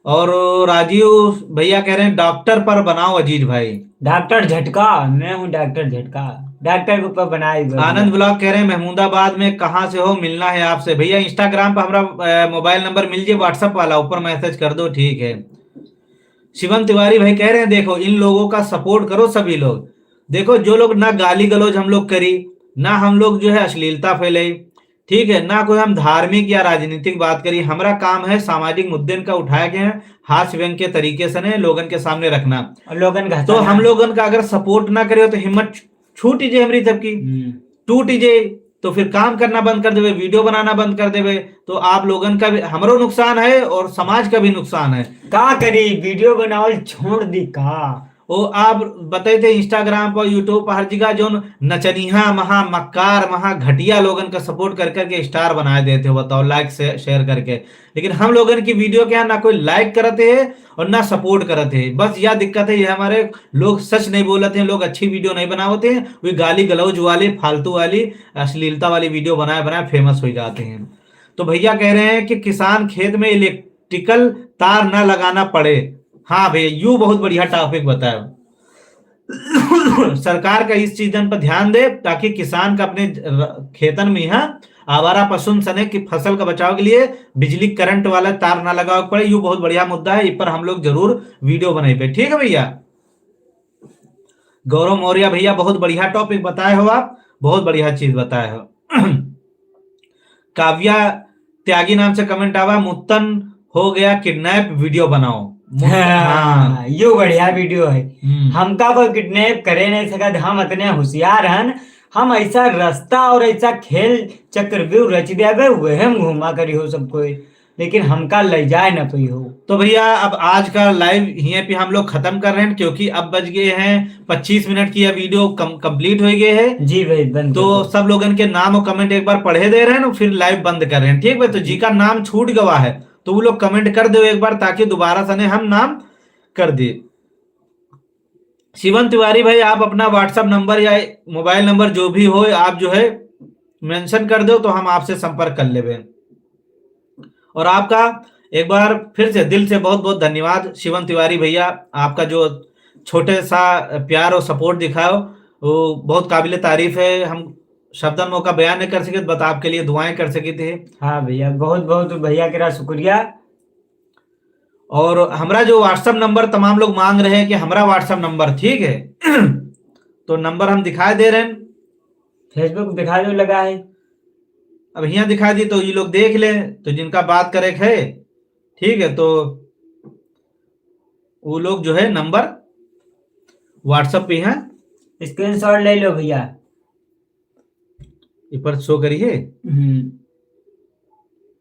[SPEAKER 2] और राजीव भैया कह रहे हैं डॉक्टर पर बनाओ अजीज भाई।
[SPEAKER 1] डॉक्टर झटका, मैं हूँ डॉक्टर झटका, डॉक्टर के ऊपर बनाई।
[SPEAKER 2] आनंद ब्लॉग कह रहे हैं महमूदाबाद में कहाँ से हो, मिलना है आपसे। भैया इंस्टाग्राम पर हमारा मोबाइल नंबर मिल जाए, व्हाट्सएप वाला ऊपर मैसेज कर दो, ठीक है। शिवम तिवारी भाई कह रहे हैं देखो इन लोगों का सपोर्ट करो सभी लोग। देखो जो लोग ना गाली गलौज हम लोग करी, ना हम लोग जो है अश्लीलता फैलाई, ठीक है, ना कोई हम धार्मिक या राजनीतिक बात करी। हमारा काम है सामाजिक मुद्दे का उठाया गया है, हास्य व्यंग के तरीके से ने लोगन के सामने रखना।
[SPEAKER 1] और लोगन का
[SPEAKER 2] तो हम लोगन का अगर सपोर्ट ना करे तो हिम्मत छूट ही जाए हमारी सबकी, टूट ही जाए, तो फिर काम करना बंद कर देवे, वीडियो बनाना बंद कर देवे, तो आप लोगन का भी हमारो नुकसान है और समाज का भी नुकसान है।
[SPEAKER 1] का करी वीडियो बनाओ छोड़ दी का।
[SPEAKER 2] वो आप बताए थे इंस्टाग्राम पर, यूट्यूब पर, हर जगह जो नचनिया महा मक्कार महा घटिया लोगन का सपोर्ट कर करके स्टार बनाए देते हो, बताओ लाइक से शेयर करके। लेकिन हम लोगन की वीडियो क्या ना कोई लाइक करते हैं और ना सपोर्ट करते हैं, बस यह दिक्कत है। ये हमारे लोग सच नहीं बोलते हैं, लोग अच्छी वीडियो नहीं बनाते हैं, वे गाली गलौज वाली फालतू वाली अश्लीलता वाली वीडियो बनाए बनाए फेमस हो जाते हैं। तो भैया कह रहे हैं कि किसान खेत में इलेक्ट्रिकल तार ना लगाना पड़े। हाँ भैया यू बहुत बढ़िया टॉपिक बताया। सरकार का इस चीजन पर ध्यान दे ताकि किसान का अपने खेतन में यहाँ आवारा पशु सने की फसल का बचाव के लिए बिजली करंट वाला तार ना लगाओ पड़े। यू बहुत बढ़िया मुद्दा है, इस पर हम लोग जरूर वीडियो बनाए पे, ठीक है भैया। गौरव मौर्य भैया बहुत बढ़िया टॉपिक बताए हो, आप बहुत बढ़िया चीज बताए हो। काव्या त्यागी नाम से कमेंट आवा, मुत्तन हो गया किडनैप वीडियो बनाओ। हाँ।
[SPEAKER 1] यो बढ़िया वीडियो है।
[SPEAKER 2] हम्म।
[SPEAKER 1] हमका कोई किडनैप करे नहीं सकत, हम इतने होशियार हन। हम ऐसा रास्ता और ऐसा खेल चक्रव्यूह रच देवे, वह हम घुमा करी हो सबको, लेकिन हमका ले जाए ना कोई हो।
[SPEAKER 2] तो भैया अब आज का लाइव यहीं पे हम लोग खत्म कर रहे हैं, क्योंकि अब बज गए हैं 25 मिनट की, यह वीडियो कंप्लीट हो गई है।
[SPEAKER 1] जी भाई बंद
[SPEAKER 2] तो
[SPEAKER 1] कर दो।
[SPEAKER 2] सब लोगन के नाम और कमेंट एक बार पढ़े दे रहे हैं ना, फिर लाइव बंद कर रहे हैं। ठीक है, तो जी का नाम छूट गवा है तो वो लोग कमेंट कर दो एक बार, ताकि दोबारा सने हम नाम कर दे। शिवन तिवारी भाई, आप अपना व्हाट्सएप नंबर या मोबाइल नंबर जो भी हो, आप जो है मेंशन कर दो, तो हम आपसे संपर्क कर लेंगे। और आपका एक बार फिर से दिल से बहुत बहुत धन्यवाद शिवन तिवारी भैया, आपका जो छोटे सा प्यार और सपोर्ट दिखाओ वो बहुत काबिल तारीफ है। हम शब्दन मौका बयान नहीं कर सके, बस आपके लिए दुआएं कर सके थे।
[SPEAKER 1] हाँ भैया, बहुत बहुत भैया तेरा शुक्रिया।
[SPEAKER 2] और हमारा जो व्हाट्सएप नंबर तमाम लोग मांग रहे हैं कि हमारा व्हाट्सएप नंबर, ठीक है तो नंबर हम दिखाई दे रहे हैं।
[SPEAKER 1] फेसबुक दिखा दो लगा है।
[SPEAKER 2] अब यहाँ दिखा दी तो ये लोग देख लें, तो जिनका बात करे है, ठीक है, तो वो लोग जो है नंबर व्हाट्सएप पे है,
[SPEAKER 1] स्क्रीनशॉट ले लो भैया।
[SPEAKER 2] ये पर शो करिए।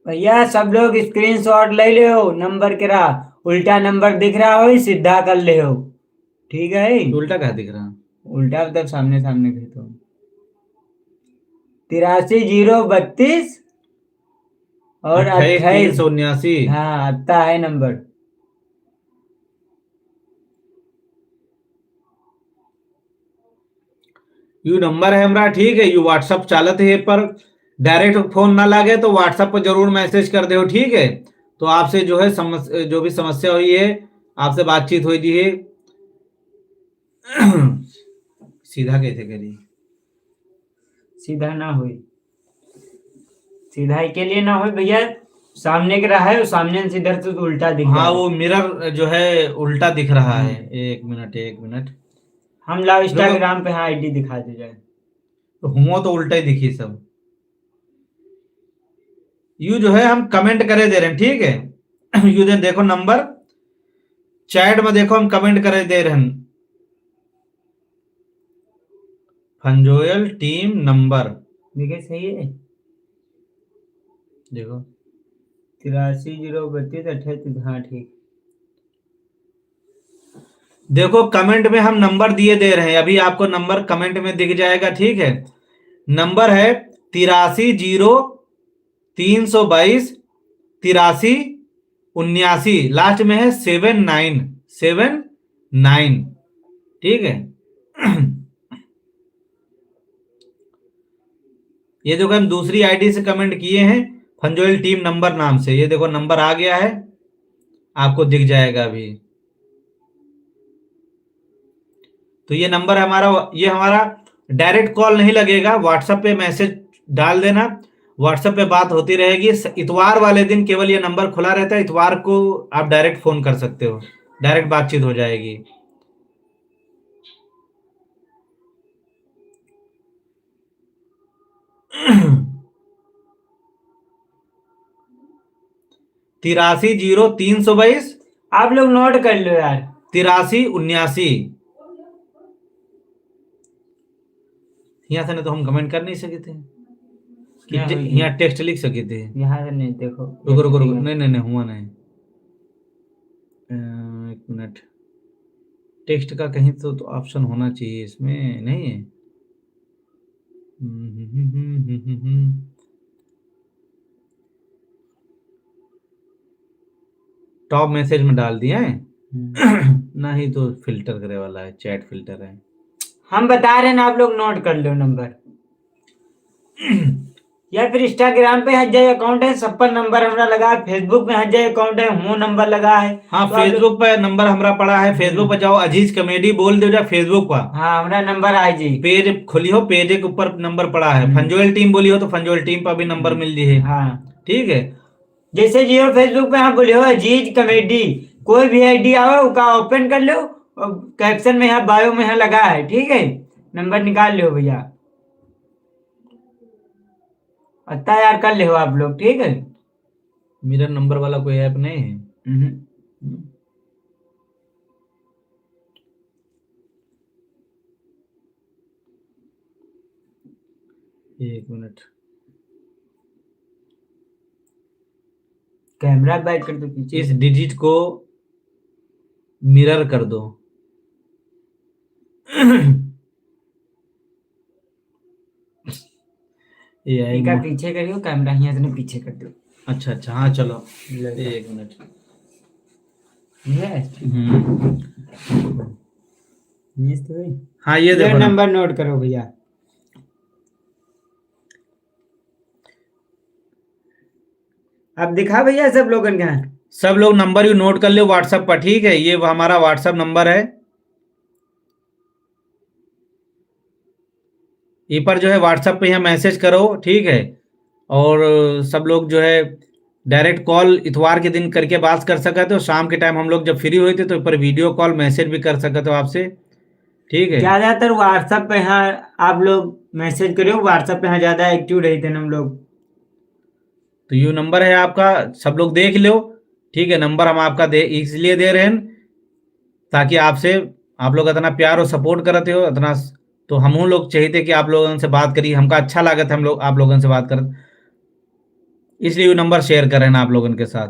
[SPEAKER 1] भैया सब लोग स्क्रीनशॉट ले लो, नंबर केरा उल्टा नंबर दिख रहा हो सीधा कर ले हो, ठीक है।
[SPEAKER 2] तो उल्टा क्या दिख रहा?
[SPEAKER 1] उल्टा मतलब सामने सामने भेजो। 83 032 और 28।
[SPEAKER 2] 379।
[SPEAKER 1] हाँ आता है नंबर।
[SPEAKER 2] यू नंबर है हमारा, ठीक है। यू व्हाट्सअप चालत है, पर डायरेक्ट फोन ना लगे तो व्हाट्सएप पर जरूर मैसेज कर दो, ठीक है। तो आपसे जो है जो भी समस्या हुई है, आपसे बातचीत हुई थी है। सीधा कैसे करिए?
[SPEAKER 1] सीधा ना हुई, सीधा के लिए ना हो भैया, सामने के रहा है वो सामने से इधर तो उल्टा दिख
[SPEAKER 2] हाँ,
[SPEAKER 1] रहा है।
[SPEAKER 2] वो मिरर जो है उल्टा दिख रहा है। एक मिनट एक मिनट,
[SPEAKER 1] हम लाओ इंस्टाग्राम पे हाँ आईडी दिखा दे जाए।
[SPEAKER 2] तो हुआ तो उल्टा ही दिखी सब। यू जो है हम कमेंट करे दे रहे हैं, ठीक है। यू दे देखो नंबर चैट में, देखो हम कमेंट करे दे रहे हैं। फंजोयल टीम नंबर
[SPEAKER 1] देखे सही है।
[SPEAKER 2] देखो
[SPEAKER 1] 83 032 28। हाँ ठीक।
[SPEAKER 2] देखो कमेंट में हम नंबर दिए दे रहे हैं, अभी आपको नंबर कमेंट में दिख जाएगा, ठीक है। नंबर है 83 0 322 83 79, लास्ट में है 7979, ठीक है। ये देखो हम दूसरी आईडी से कमेंट किए हैं फंजोयल टीम नंबर नाम से, ये देखो नंबर आ गया है, आपको दिख जाएगा अभी। तो ये नंबर हमारा, ये हमारा डायरेक्ट कॉल नहीं लगेगा, व्हाट्सएप पे मैसेज डाल देना, व्हाट्सएप पे बात होती रहेगी। इतवार वाले दिन केवल ये नंबर खुला रहता है, इतवार को आप डायरेक्ट फोन कर सकते हो, डायरेक्ट बातचीत हो जाएगी। तिरासी 0 322
[SPEAKER 1] आप लोग नोट कर लो यार।
[SPEAKER 2] 83 79। यहाँ से नहीं तो हम कमेंट कर नहीं सके थे कि यहाँ टेक्स्ट लिख सके थे।
[SPEAKER 1] यहाँ से नहीं देखो,
[SPEAKER 2] रुको रुको रुको, नहीं नहीं नहीं हुआ नहीं। एक मिनट, टेक्स्ट का कहीं तो ऑप्शन होना चाहिए इसमें, नहीं है। टॉप मैसेज में डाल दिया है। नहीं तो फिल्टर करे वाला है, चैट फिल्टर है।
[SPEAKER 1] हम बता रहे हैं ना, आप लोग नोट कर लो नंबर। या फिर इंस्टाग्राम पे हज जाए अकाउंट है, सब पर नंबर हमारा लगा है। फेसबुक में हज जाए अकाउंट है, वो नंबर लगा है।
[SPEAKER 2] हाँ,
[SPEAKER 1] तो
[SPEAKER 2] फेसबुक पे नंबर हमारा पड़ा है, फेसबुक पे जाओ, अजीज कॉमेडी बोल दो जा फेसबुक पर।
[SPEAKER 1] हाँ हमारा नंबर है जी,
[SPEAKER 2] पेज खोली हो, पेज के ऊपर नंबर पड़ा है। फंजोयल टीम बोली हो तो फंजोयल टीम पर भी नंबर मिल जी है।
[SPEAKER 1] हाँ
[SPEAKER 2] ठीक है।
[SPEAKER 1] जैसे जियो फेसबुक पे हाँ बोले हो अजीज कॉमेडी, कोई भी आईडी आओ उसका ओपन कर लो, कैप्शन में यहाँ बायो में यहाँ लगा है, ठीक है। नंबर निकाल लो भैया, अच्छा यार कर ले हो आप लोग, ठीक है।
[SPEAKER 2] मिरर नंबर वाला कोई ऐप नहीं है?
[SPEAKER 1] हम्म।
[SPEAKER 2] 1 मिनट।
[SPEAKER 1] कैमरा बैक कर दो पीछे
[SPEAKER 2] इस
[SPEAKER 1] से।
[SPEAKER 2] डिजिट को मिरर कर दो। AI
[SPEAKER 1] इनका पीछे करियो, कैमरा यहाँ से पीछे कर दो।
[SPEAKER 2] अच्छा अच्छा, हाँ चलो।
[SPEAKER 1] लगा।
[SPEAKER 2] 1 मिनट।
[SPEAKER 1] ये तो है।
[SPEAKER 2] हाँ ये
[SPEAKER 1] ये
[SPEAKER 2] देखो ना।
[SPEAKER 1] नंबर नोट करो भैया। अब दिखा भैया सब लोगन का।
[SPEAKER 2] सब लोग नंबर यू नोट कर लो व्हाट्सएप पर, ठीक है? ये हमारा व्हाट्सएप नंबर है। ये पर जो है व्हाट्सएप पे यहाँ मैसेज करो, ठीक है? और सब लोग जो है डायरेक्ट कॉल इतवार के दिन करके बात कर सकते हो। शाम के टाइम हम लोग जब फ्री हुए थे तो पर वीडियो कॉल मैसेज भी कर सकते हो आपसे, ठीक है?
[SPEAKER 1] ज्यादातर व्हाट्सएप पे यहाँ आप लोग मैसेज करियो, व्हाट्सएप पे यहाँ ज्यादा एक्टिव रहते हैं हम लोग।
[SPEAKER 2] तो ये नंबर है आपका, सब लोग देख लो, ठीक है? नंबर हम आपका दे इसलिए दे रहे हैं ताकि आपसे आप लोग इतना प्यार और सपोर्ट करते हो इतना, तो हम लोग चाहते कि आप लोगों से बात करिए। हमका अच्छा लगा था हम लोग आप लोगों से बात कर, इसलिए ये नंबर शेयर कर रहे हैं आप लोगों के साथ।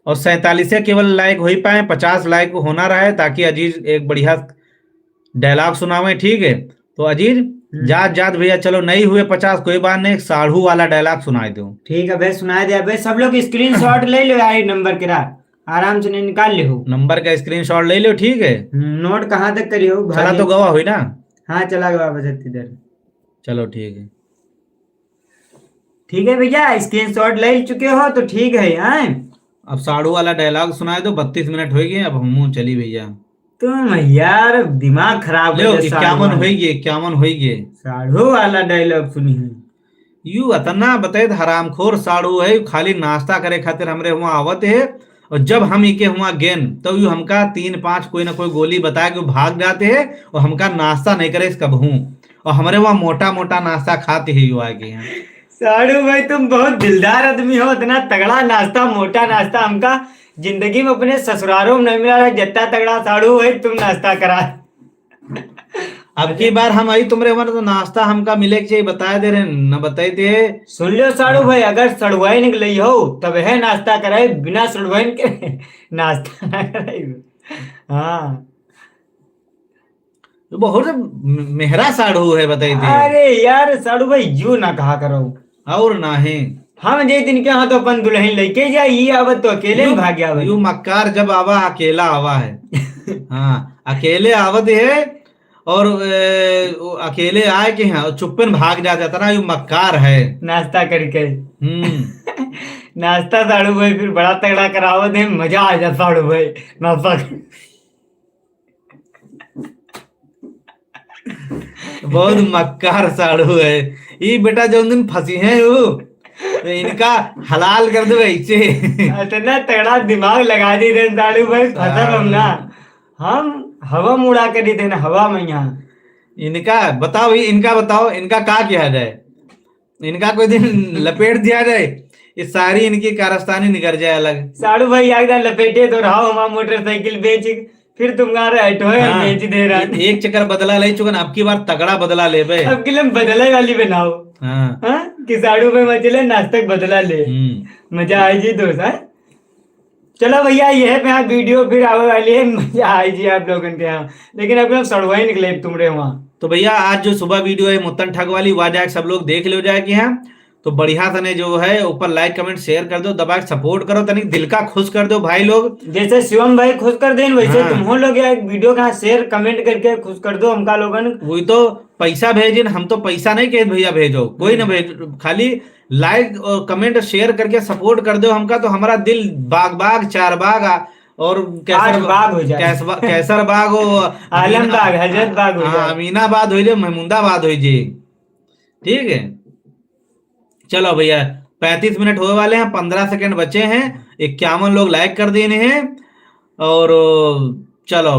[SPEAKER 2] और 47 केवल लाइक हो ही पाए, 50 लाइक होना रहा है ताकि अजीज एक बढ़िया डायलॉग सुनावे, ठीक है? तो अजीज जात जात भैया, चलो नहीं हुए 50 कोई बात नहीं, एक साढ़ू वाला डायलॉग सुनाए दो।
[SPEAKER 1] ठीक है भाई, सुना दिया भाई। सब लोग स्क्रीनशॉट ले लो यार, नंबर के आराम से निकाल ले हो।
[SPEAKER 2] नंबर का स्क्रीनशॉट ले लो, ठीक है?
[SPEAKER 1] नोट कहाँ तक करी हो
[SPEAKER 2] चला तो गवा हुई ना?
[SPEAKER 1] हाँ चला गया बस इधर।
[SPEAKER 2] चलो ठीक है।
[SPEAKER 1] ठीक है भैया, स्क्रीनशॉट ले चुके हो तो ठीक है। हाँ
[SPEAKER 2] अब साढ़ू वाला डायलॉग सुनाए दो, 32 मिनट हो गए, अब हम चली भैया।
[SPEAKER 1] तुम यार दिमाग खराब
[SPEAKER 2] लो
[SPEAKER 1] कर दिया।
[SPEAKER 2] 51 हो गए, 51 हो गए।
[SPEAKER 1] साढ़ू वाला डायलॉग सुनी है।
[SPEAKER 2] यू अतना बताए हरामखोर साड़ू है, खाली नाश्ता करे खातिर हमरे वहां आवत है, और जब हम इके वहां गेन तो यू हमका 3-5 कोई ना कोई गोली बता के भाग जाते हैं, और हमका नाश्ता नहीं करे कब हूँ, और हमारे वहां मोटा मोटा नाश्ता खाते हैं यू आगे यहाँ।
[SPEAKER 1] साढ़ू भाई तुम बहुत दिलदार आदमी हो, इतना तगड़ा नाश्ता मोटा नाश्ता हमका जिंदगी में अपने ससुरालों में नहीं मिला है। जितना तगड़ा साढ़ू भाई तुम नाश्ता करा।
[SPEAKER 2] अब की बार हम आई तुमरे हमारे तो नाश्ता हमका मिले के चाहिए, बताए दे रहे न बताए थे।
[SPEAKER 1] सुन लो साढ़ू भाई, अगर सड़वाई निकली हो तब है नाश्ता कराए, बिना सड़वाई के नाश्ता ना कराए। हाँ
[SPEAKER 2] बहुत मेहरा साड़ू है बताई थे।
[SPEAKER 1] अरे यार साढ़ू भाई यू ना कहा करो।
[SPEAKER 2] और ना है
[SPEAKER 1] हम जे दिन के यहाँ तो अपन दुल्हन लेके जाइए, अब तो अकेले ही भाग गया भाई।
[SPEAKER 2] यू मक्कार जब आवा अकेला आवा है। हाँ अकेले आवत है, और वो अकेले आए के हैं और चुप्पन भाग जाता था ना, यू मक्कार है।
[SPEAKER 1] नाश्ता करके नाश्ता साढ़ू भाई फिर बड़ा तगड़ा करावत है, मजा आ जाता साढ़ू भाई नाश्ता
[SPEAKER 2] बहुत मक्कार साड़ू है। ये बेटा जो उन दिन फंसी है वो, तो इनका हलाल कर दो ऐसे।
[SPEAKER 1] इतना तगड़ा दिमाग लगा दी थे साढ़ू भाई, फसल हम ना हम हवा में उड़ा कर दी थे ना, हवा में यहाँ।
[SPEAKER 2] इनका बताओ, इनका बताओ, इनका क्या किया जाए? इनका कोई दिन लपेट दिया जाए, ये सारी इनकी कारस्तानी निकल जाए अलग।
[SPEAKER 1] साढ़ू भाई एकदम लपेटे तो रहा हमारा मोटरसाइकिल बेच, फिर तुम्हारा हटो है
[SPEAKER 2] हाँ,
[SPEAKER 1] बेच दे रहा।
[SPEAKER 2] एक चक्कर बदला ले चुका, अब की बार तगड़ा बदला ले बे।
[SPEAKER 1] अब के लिए बदले वाली बनाओ।
[SPEAKER 2] हाँ
[SPEAKER 1] हाँ कि साढ़ू भाई मचले नाश्तक बदला ले, मजा आई जी दोस्त। हाँ चलो भैया, ये पे यहाँ वीडियो फिर आने वाली है, मजा आई जी आप लोगों के यहाँ। लेकिन अब सड़वा ही निकले तुमरे वहाँ।
[SPEAKER 2] तो भैया आज जो सुबह वीडियो है मुत्तन ठग वाली, वह जाके सब लोग देख लो जाए कि यहाँ तो बढ़िया तने जो है ऊपर लाइक कमेंट शेयर कर दो, दबा के सपोर्ट करो, तनिक दिल का खुश कर दो भाई लोग।
[SPEAKER 1] जैसे शिवम भाई खुश कर दें वैसे
[SPEAKER 2] हाँ।
[SPEAKER 1] तुम हो लोग यार वीडियो का शेयर कमेंट करके खुश कर दो हमका लोगन।
[SPEAKER 2] वही तो पैसा भेजिन, हम तो पैसा नहीं कहे भैया भेजो, कोई ना भेज, खाली लाइक और कमेंट शेयर करके सपोर्ट कर दो हमका, तो हमारा दिल बाग बाग चार बाग और
[SPEAKER 1] आज बाग हो जाए।
[SPEAKER 2] कैसर बाग हो,
[SPEAKER 1] आलम बाग, हजरत बाग हो
[SPEAKER 2] हाँ
[SPEAKER 1] जाए।
[SPEAKER 2] अमीनाबाद हो जाए, महमूदाबाद हो जाए, ठीक है? चलो भैया 35 मिनट होने वाले हैं, 15 सेकंड बचे हैं, 51 लोग लाइक कर देने हैं, और चलो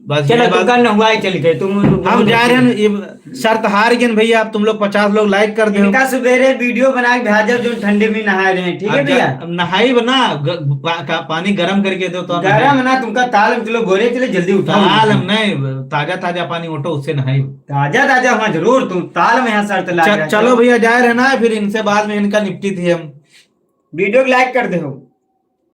[SPEAKER 2] बस
[SPEAKER 1] चलो
[SPEAKER 2] ये
[SPEAKER 1] तुम
[SPEAKER 2] बात।
[SPEAKER 1] का नहुआ चल गए तुम।
[SPEAKER 2] हम जा रहे हैं, ये शर्त हार गए भैया। आप तुम लोग 50 लोग लाइक कर दो।
[SPEAKER 1] इनका सवेरे वीडियो बना के भेजो जो ठंडे में नहा रहे हैं, ठीक है भैया।
[SPEAKER 2] अब नहाई बना, पानी गर्म करके दो तो नहाई।
[SPEAKER 1] गरम ना तुमका ताल में चलो गोरे चले जल्दी उठाओ।
[SPEAKER 2] ताल हम नहीं, ताजा ताजा पानी उठो उससे नहाई।
[SPEAKER 1] ताजा ताजा वहाँ जरूर तुम ताल में यहाँ शर्त ला रहे हैं।
[SPEAKER 2] चलो भैया जा रहे हैं ना, फिर इनसे बाद में इनका निपटी थी हम।
[SPEAKER 1] वीडियो को लाइक कर दो।